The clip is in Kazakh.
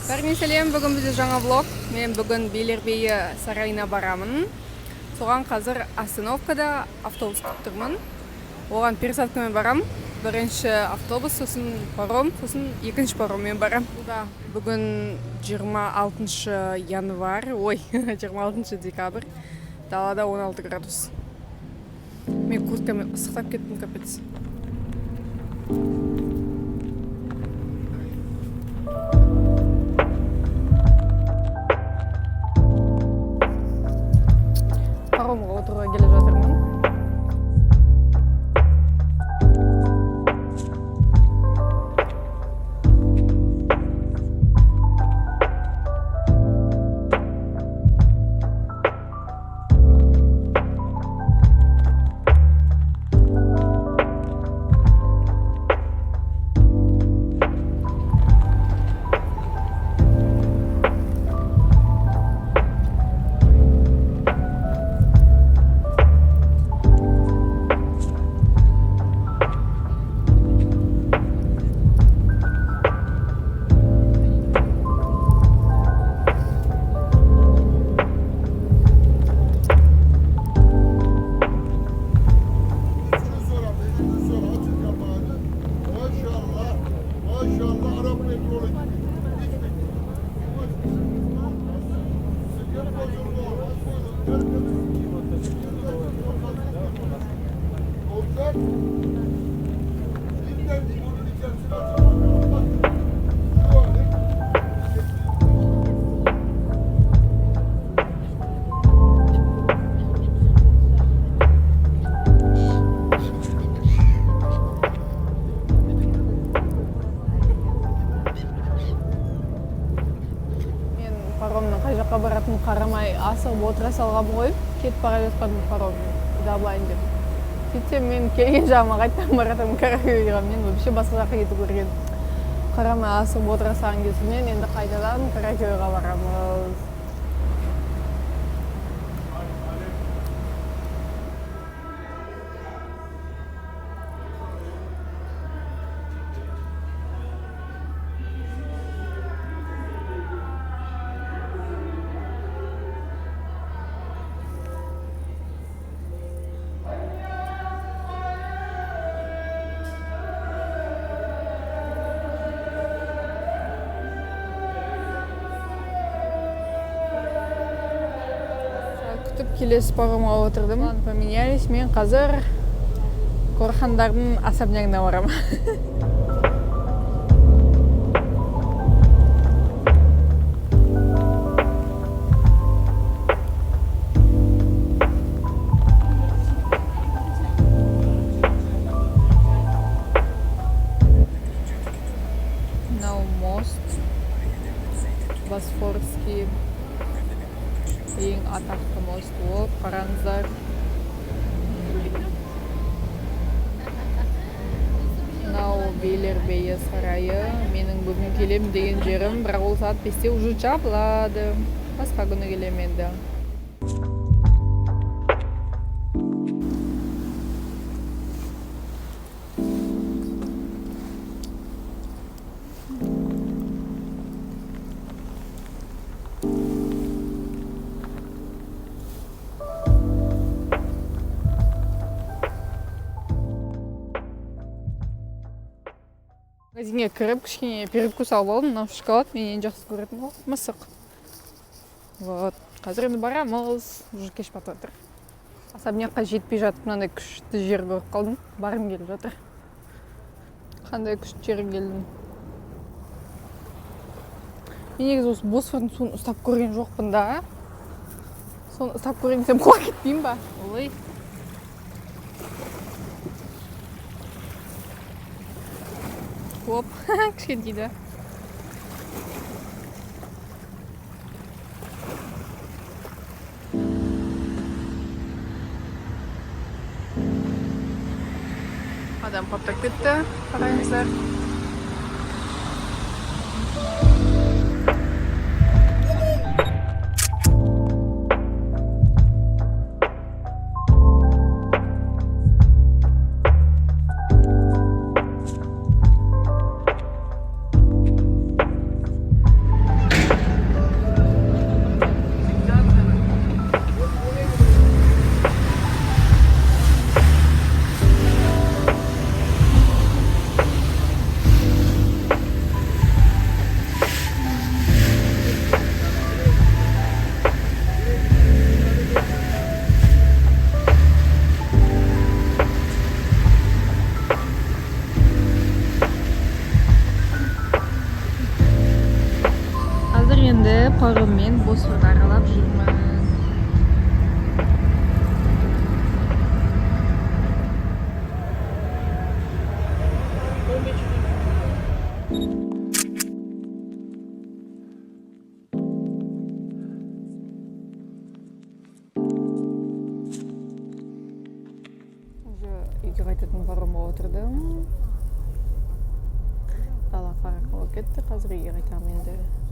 Бәріңе сәлем, бүгін бізде жаңа влог. Мен бүгін Белербейі сарайына барамын. Соған қазір остановкада автобус күтіп тұрмын. Оған пересадкамен барам. Бірінші автобус, сосын паром, сосын екінші пароммен барам. Бүгін 26 январь, 26 декабрь. Далада 16 градус. Мен курткамен ыстықтап кеттім, капец. Паромға отыруға келе жатырмын. Паромның қай жаққа баратын қарамай асығып отыра салғам қойып, кетіп бара жатқан паром жабылайын деп. Сөйтсем мен келген жағыма қайттан баратам Каракөйге, мен вообще басқа жаққа кетіп көрген. Қарамай асығып отыра салған кезімнен енді қайтадан Каракөйге барамыз. Күтіп келесі паромға отырдым. Поменялись, мен қазір Корхандардың особнягына барам. Мынау мост, Босфорский. Ең атақты мост болып, қараңыздар. Мынау Белербейі сарайы. Менің бүгін келем деген жерім, бірақ ол сағат 5-те уже жабылады. Басқа күні келем енді. Магазинге кіріп, кішкене перекус алып алдым. Мынау шоколад мен ең жақсы көретін ол мысық. Вот. Қазір енді барамыз. Уже кеш батып жатыр. Особнякқа жетпей жатып, мынандай күшті жер көріп қалдым. Барым келіп жатыр. Қандай күшті жерге келдім. Мен негізі осы Босфордың суын ұстап көрген жоқпын да. Соны ұстап көрген десем құлап кетпеймін ба? Ой. Оп, кішкентейді. Адам қаптап кетті, қараңыздар. енді пароммен Босфорды аралап жүрмін. Үйге қайтатын паромға отырдым. Дала қарақылы кетті, қазір үйге қайтамын енді.